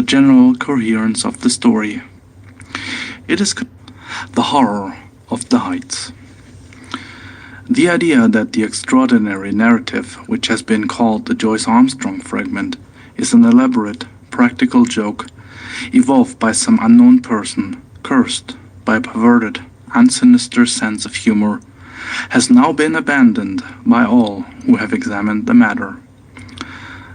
general coherence of the story. It is the horror of the heights. The idea that the extraordinary narrative, which has been called the Joyce Armstrong fragment, is an elaborate, practical joke evolved by some unknown person, cursed by a perverted and sinister sense of humor, has now been abandoned by all who have examined the matter.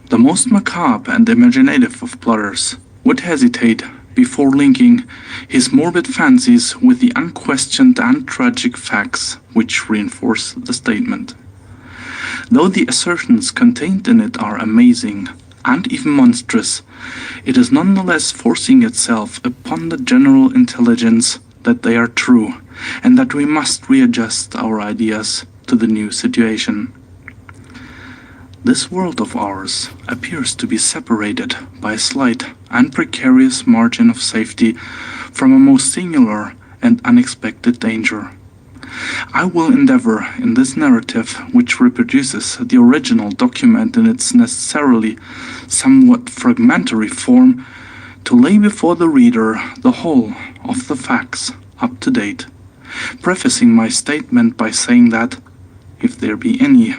The most macabre and imaginative of plotters would hesitate before linking his morbid fancies with the unquestioned and tragic facts which reinforce the statement. Though the assertions contained in it are amazing and even monstrous, it is nonetheless forcing itself upon the general intelligence that they are true and that we must readjust our ideas to the new situation. This world of ours appears to be separated by a slight and precarious margin of safety from a most singular and unexpected danger. I will endeavor in this narrative, which reproduces the original document in its necessarily somewhat fragmentary form, to lay before the reader the whole of the facts up to date, prefacing my statement by saying that, if there be any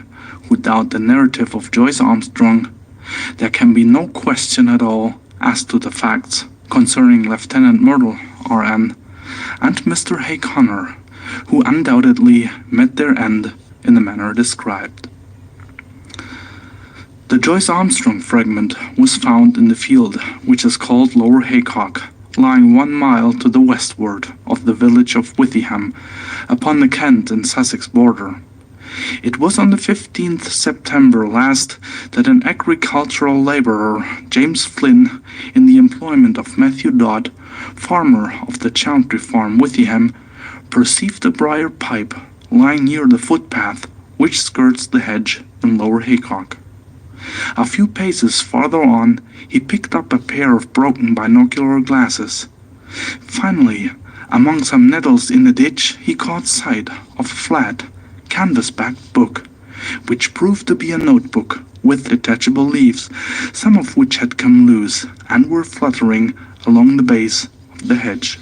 who doubt the narrative of Joyce Armstrong, there can be no question at all as to the facts concerning Lieutenant Myrtle, R.N., and Mr. Hay Connor, who undoubtedly met their end in the manner described. The Joyce Armstrong fragment was found in the field which is called Lower Haycock, lying 1 mile to the westward of the village of Withyham, upon the Kent and Sussex border. It was on the 15th September last that an agricultural labourer, James Flynn, in the employment of Matthew Dodd, farmer of the Chauntry Farm, Withyham, perceived a briar pipe lying near the footpath which skirts the hedge in Lower Haycock. A few paces farther on, he picked up a pair of broken binocular glasses. Finally, among some nettles in the ditch, he caught sight of a flat, canvas-backed book, which proved to be a notebook with detachable leaves, some of which had come loose and were fluttering along the base of the hedge.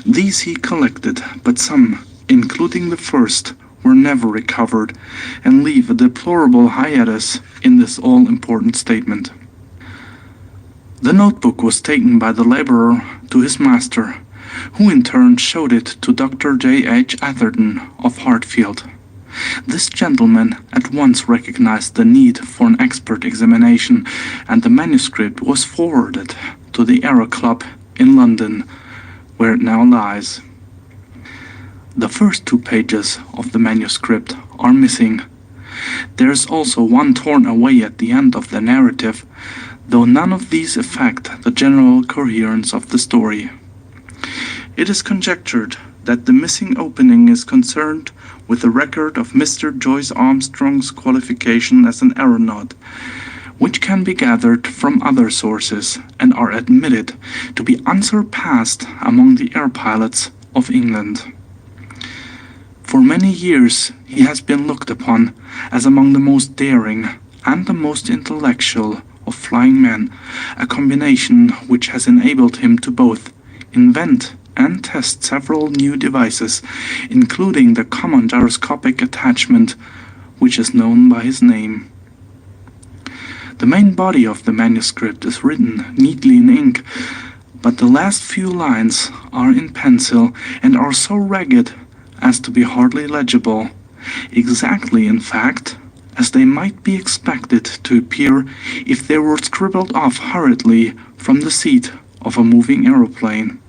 These he collected, but some, including the first, were never recovered, and leave a deplorable hiatus in this all-important statement. The notebook was taken by the laborer to his master, who in turn showed it to Dr. J. H. Atherton of Hartfield. This gentleman at once recognized the need for an expert examination, and the manuscript was forwarded to the Aero Club in London, where it now lies. The first 2 pages of the manuscript are missing. There is also one torn away at the end of the narrative, though none of these affect the general coherence of the story. It is conjectured that the missing opening is concerned with the record of Mr. Joyce Armstrong's qualification as an aeronaut, which can be gathered from other sources and are admitted to be unsurpassed among the air pilots of England. For many years he has been looked upon as among the most daring and the most intellectual of flying men, a combination which has enabled him to both invent and test several new devices, including the common gyroscopic attachment, which is known by his name. The main body of the manuscript is written neatly in ink, but the last few lines are in pencil and are so ragged as to be hardly legible, exactly, in fact, as they might be expected to appear if they were scribbled off hurriedly from the seat of a moving aeroplane.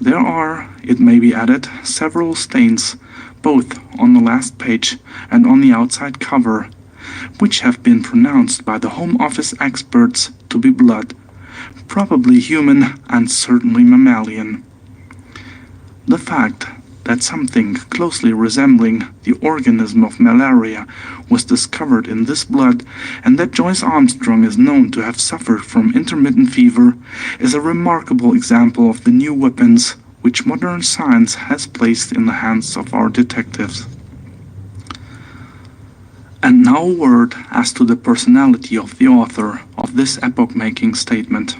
There are, it may be added, several stains, both on the last page and on the outside cover, which have been pronounced by the Home Office experts to be blood, probably human and certainly mammalian. The fact that something closely resembling the organism of malaria was discovered in this blood, and that Joyce Armstrong is known to have suffered from intermittent fever, is a remarkable example of the new weapons which modern science has placed in the hands of our detectives. And now a word as to the personality of the author of this epoch-making statement.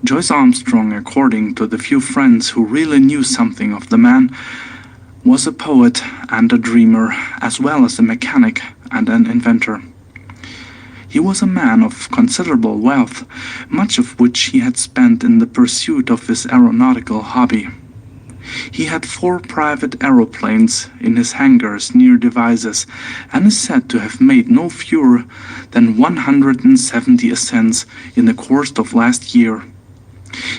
Joyce Armstrong, according to the few friends who really knew something of the man, was a poet and a dreamer, as well as a mechanic and an inventor. He was a man of considerable wealth, much of which he had spent in the pursuit of his aeronautical hobby. He had 4 private aeroplanes in his hangars near Devizes, and is said to have made no fewer than 170 ascents in the course of last year.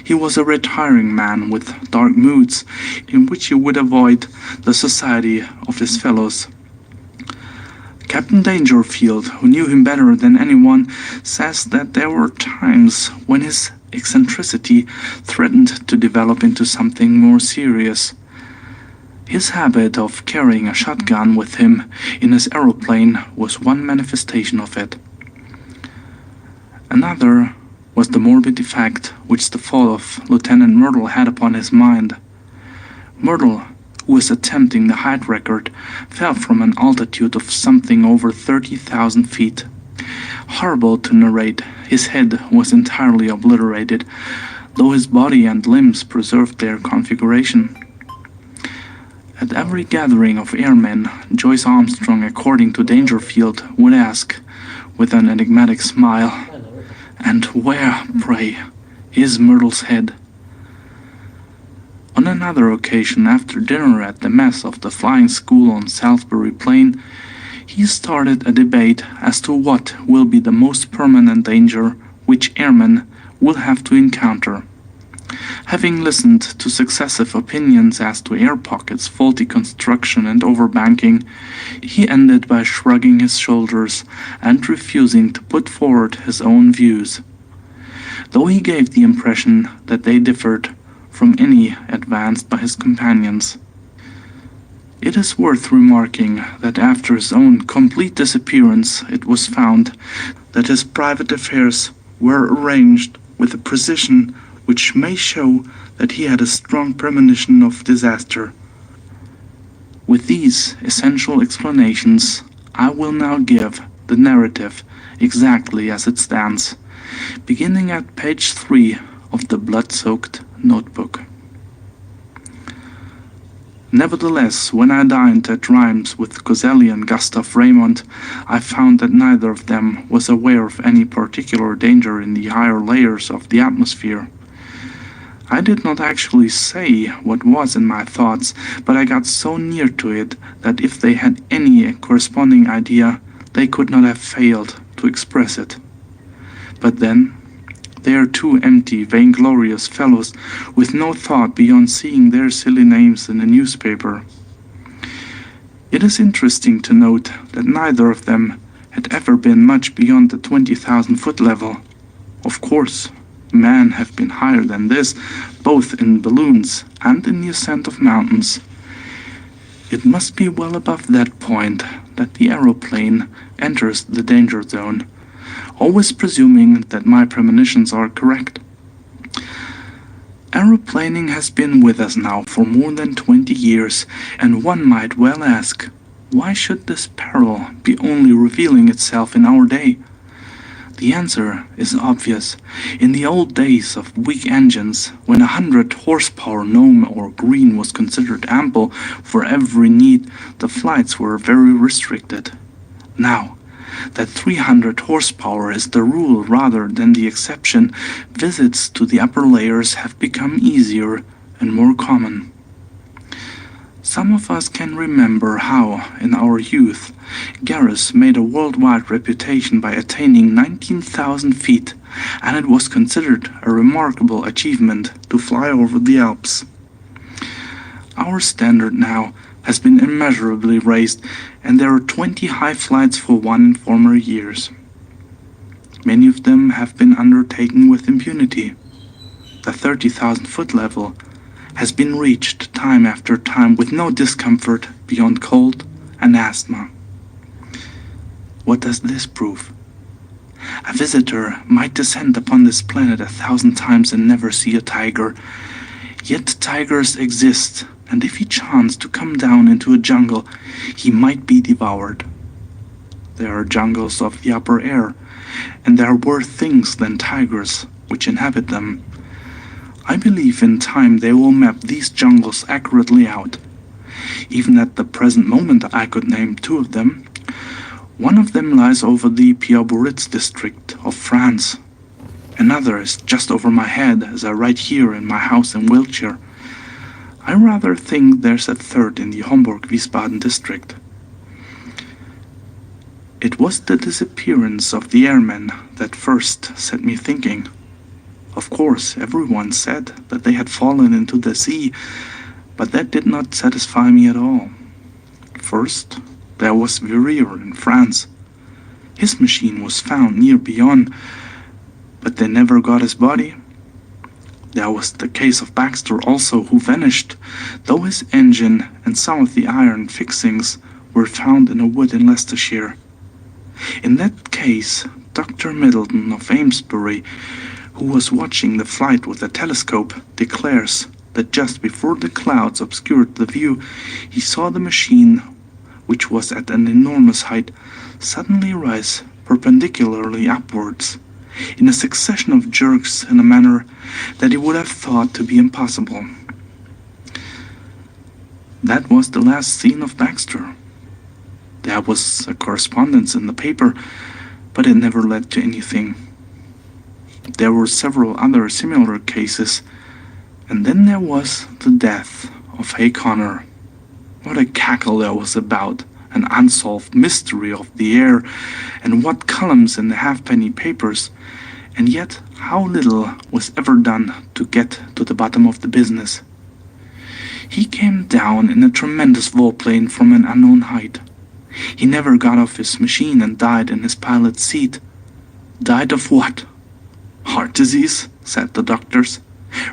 He was a retiring man with dark moods, in which he would avoid the society of his fellows. Captain Dangerfield, who knew him better than anyone, says that there were times when his eccentricity threatened to develop into something more serious. His habit of carrying a shotgun with him in his aeroplane was one manifestation of it. Another was the morbid effect which the fall of Lieutenant Myrtle had upon his mind. Myrtle, who was attempting the height record, fell from an altitude of something over 30,000 feet. Horrible to narrate, his head was entirely obliterated, though his body and limbs preserved their configuration. At every gathering of airmen, Joyce Armstrong, according to Dangerfield, would ask, with an enigmatic smile, "And where, pray, is Myrtle's head?" On another occasion, after dinner at the mess of the flying school on Salisbury Plain, he started a debate as to what will be the most permanent danger which airmen will have to encounter. Having listened to successive opinions as to air pockets, faulty construction, and overbanking, he ended by shrugging his shoulders and refusing to put forward his own views, though he gave the impression that they differed from any advanced by his companions. It is worth remarking that after his own complete disappearance, it was found that his private affairs were arranged with a precision which may show that he had a strong premonition of disaster. With these essential explanations, I will now give the narrative exactly as it stands, beginning at page 3 of the blood-soaked notebook. Nevertheless, when I dined at Rheims with Coselli and Gustav Raymond, I found that neither of them was aware of any particular danger in the higher layers of the atmosphere. I did not actually say what was in my thoughts, but I got so near to it that if they had any corresponding idea, they could not have failed to express it. But then, they are 2 empty, vainglorious fellows with no thought beyond seeing their silly names in a newspaper. It is interesting to note that neither of them had ever been much beyond the 20,000-foot level. Of course, men have been higher than this, both in balloons and in the ascent of mountains. It must be well above that point that the aeroplane enters the danger zone, always presuming that my premonitions are correct. Aeroplaning has been with us now for more than 20 years, and one might well ask, why should this peril be only revealing itself in our day? The answer is obvious. In the old days of weak engines, when 100 horsepower gnome or green was considered ample for every need, the flights were very restricted. Now that 300 horsepower is the rule rather than the exception, visits to the upper layers have become easier and more common. Some of us can remember how, in our youth, Garris made a worldwide reputation by attaining 19,000 feet, and it was considered a remarkable achievement to fly over the Alps. Our standard now has been immeasurably raised, and there are 20 high flights for one in former years. Many of them have been undertaken with impunity. The 30,000-foot level has been reached time after time with no discomfort beyond cold and asthma. What does this prove? A visitor might descend upon this planet 1,000 times and never see a tiger. Yet tigers exist, and if he chanced to come down into a jungle, he might be devoured. There are jungles of the upper air, and there are worse things than tigers which inhabit them. I believe in time they will map these jungles accurately out. Even at the present moment I could name two of them. One of them lies over the Pierre-Bourritz district of France. Another is just over my head as I write here in my house in Wiltshire. I rather think there's a third in the Homburg-Wiesbaden district. It was the disappearance of the airmen that first set me thinking. Of course, everyone said that they had fallen into the sea, but that did not satisfy me at all. First, there was Verrier in France. His machine was found near Bayonne, but they never got his body. There was the case of Baxter also, who vanished, though his engine and some of the iron fixings were found in a wood in Leicestershire. In that case, Dr. Middleton of Amesbury, who was watching the flight with a telescope, declares that just before the clouds obscured the view, he saw the machine, which was at an enormous height, suddenly rise perpendicularly upwards, in a succession of jerks in a manner that he would have thought to be impossible. That was the last seen of Baxter. There was a correspondence in the paper, but it never led to anything. There were several other similar cases, and then there was the death of Hay Connor. What a cackle there was about, an unsolved mystery of the air, and what columns in the halfpenny papers, and yet how little was ever done to get to the bottom of the business. He came down in a tremendous volplane from an unknown height. He never got off his machine and died in his pilot's seat. Died of what? Heart disease, said the doctors.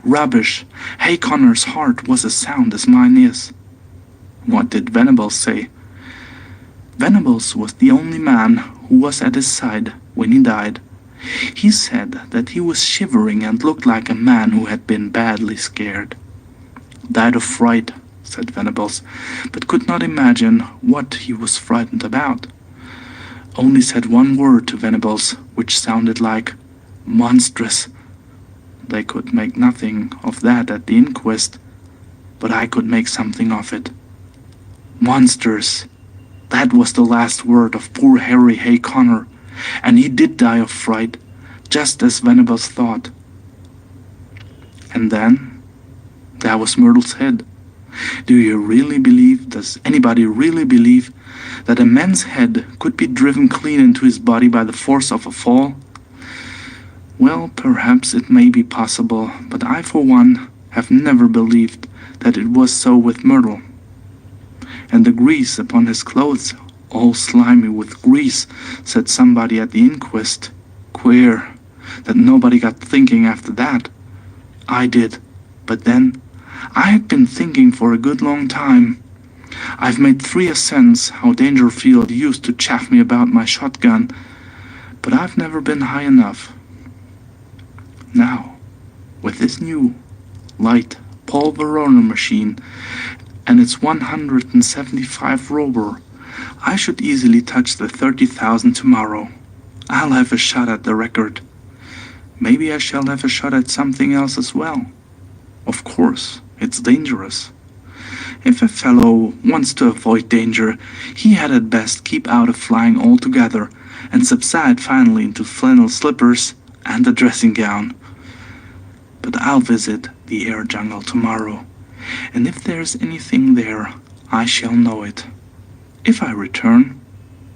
Rubbish. Hay Connor's heart was as sound as mine is. What did Venables say? Venables was the only man who was at his side when he died. He said that he was shivering and looked like a man who had been badly scared. Died of fright, said Venables, but could not imagine what he was frightened about. Only said one word to Venables, which sounded like monstrous. They could make nothing of that at the inquest, but I could make something of it. Monsters. That was the last word of poor Harry Hay Connor, and he did die of fright, just as Venables thought. And then there was Myrtle's head. Do you really believe, does anybody really believe, that a man's head could be driven clean into his body by the force of a fall? Well, perhaps it may be possible, but I for one have never believed that it was so with Myrtle. And the grease upon his clothes, all slimy with grease, said somebody at the inquest. Queer that nobody got thinking after that. I did, but then I had been thinking for a good long time. I've made 3 ascents how Dangerfield used to chaff me about my shotgun, but I've never been high enough. Now, with this new, light Paul Veroner machine and its 175 Robur, I should easily touch the 30,000 tomorrow. I'll have a shot at the record. Maybe I shall have a shot at something else as well. Of course, it's dangerous. If a fellow wants to avoid danger, he had at best keep out of flying altogether and subside finally into flannel slippers and a dressing gown. But I'll visit the air jungle tomorrow, and if there's anything there, I shall know it. If I return,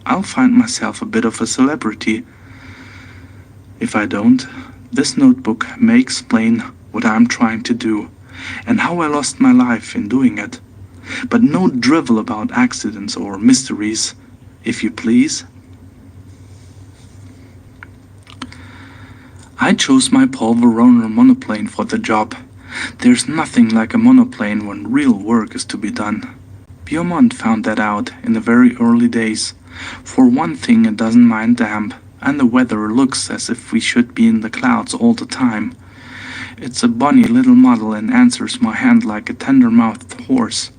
I'll find myself a bit of a celebrity. If I don't, this notebook may explain what I'm trying to do, and how I lost my life in doing it. But no drivel about accidents or mysteries, if you please. I chose my Paul Veroner monoplane for the job. There's nothing like a monoplane when real work is to be done. Beaumont found that out in the very early days. For one thing, it doesn't mind damp, and the weather looks as if we should be in the clouds all the time. It's a bonny little model and answers my hand like a tender-mouthed horse,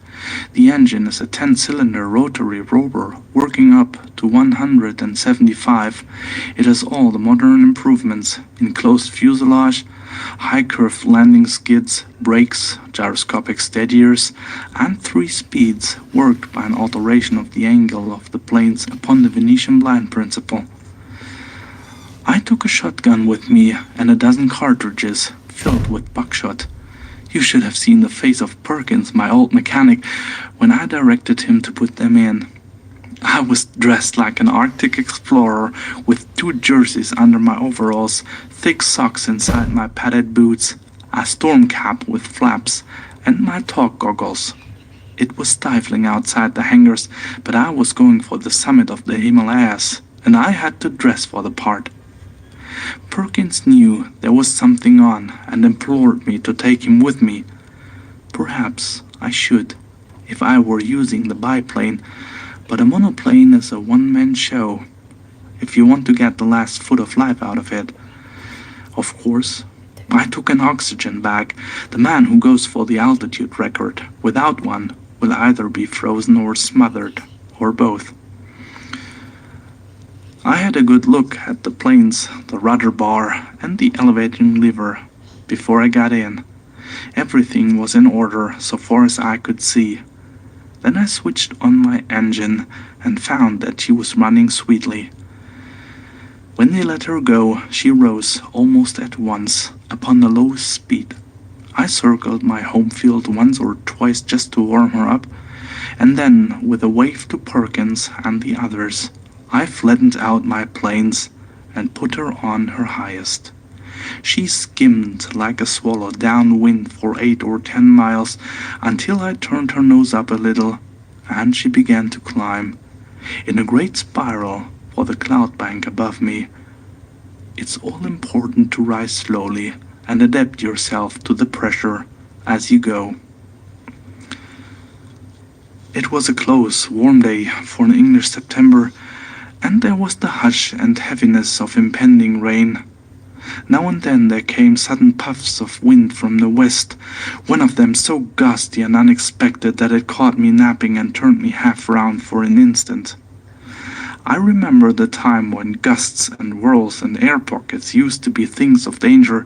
The engine is a 10-cylinder rotary rover working up to 175. It has all the modern improvements: enclosed fuselage, high-curved landing skids, brakes, gyroscopic steadiers, and 3 speeds worked by an alteration of the angle of the planes upon the Venetian blind principle. I took a shotgun with me and a dozen cartridges filled with buckshot. You should have seen the face of Perkins, my old mechanic, when I directed him to put them in. I was dressed like an Arctic explorer, with 2 jerseys under my overalls, thick socks inside my padded boots, a storm cap with flaps, and my talk goggles. It was stifling outside the hangars, but I was going for the summit of the Himalayas, and I had to dress for the part. Perkins knew there was something on and implored me to take him with me. Perhaps I should, if I were using the biplane, but a monoplane is a one-man show, if you want to get the last foot of life out of it. Of course, I took an oxygen bag. The man who goes for the altitude record without one will either be frozen or smothered, or both. I had a good look at the planes, the rudder bar, and the elevating lever before I got in. Everything was in order so far as I could see. Then I switched on my engine and found that she was running sweetly. When they let her go, she rose almost at once upon the lowest speed. I circled my home field once or twice just to warm her up, and then, with a wave to Perkins and the others, I flattened out my planes and put her on her highest. She skimmed like a swallow downwind for 8 or 10 miles until I turned her nose up a little, and she began to climb in a great spiral for the cloud bank above me. It's all important to rise slowly and adapt yourself to the pressure as you go. It was a close, warm day for an English September, and there was the hush and heaviness of impending rain. Now and then there came sudden puffs of wind from the west, one of them so gusty and unexpected that it caught me napping and turned me half round for an instant. I remember the time when gusts and whirls and air pockets used to be things of danger,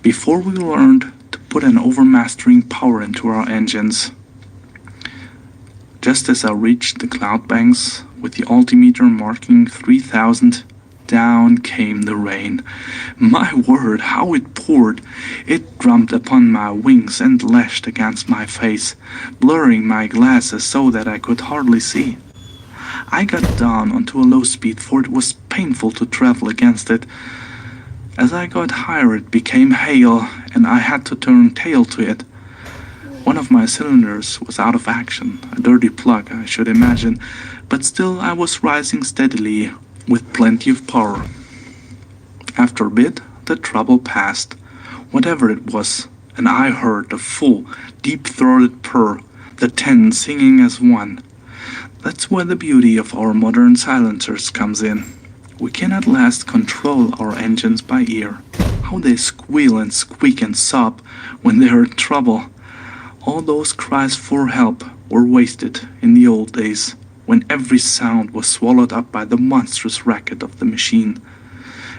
before we learned to put an overmastering power into our engines. Just as I reached the cloud banks, with the altimeter marking 3,000, down came the rain. My word, how it poured! It drummed upon my wings and lashed against my face, blurring my glasses so that I could hardly see. I got down onto a low speed, for it was painful to travel against it. As I got higher, it became hail, and I had to turn tail to it. One of my cylinders was out of action, a dirty plug, I should imagine, but still I was rising steadily, with plenty of power. After a bit, the trouble passed, whatever it was, and I heard the full, deep-throated purr, the 10 singing as one. That's where the beauty of our modern silencers comes in. We can at last control our engines by ear. How they squeal and squeak and sob when they are in trouble. All those cries for help were wasted in the old days, when every sound was swallowed up by the monstrous racket of the machine.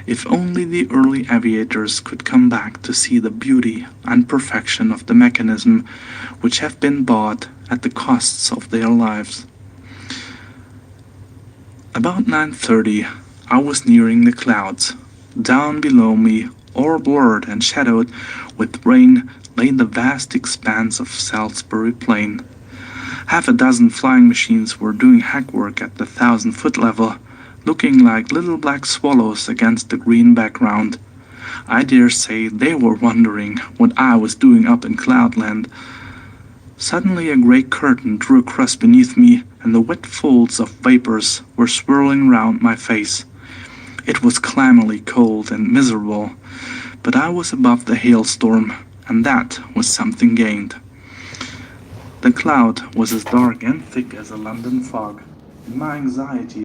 If only the early aviators could come back to see the beauty and perfection of the mechanism which have been bought at the costs of their lives. About 9:30, I was nearing the clouds. Down below me, all blurred and shadowed with rain, lay the vast expanse of Salisbury Plain. Half a dozen flying machines were doing hack work at the 1,000-foot level, looking like little black swallows against the green background. I dare say they were wondering what I was doing up in Cloudland. Suddenly a grey curtain drew across beneath me, and the wet folds of vapors were swirling round my face. It was clammily cold and miserable, but I was above the hailstorm, and that was something gained. The cloud was as dark and thick as a London fog, and my anxiety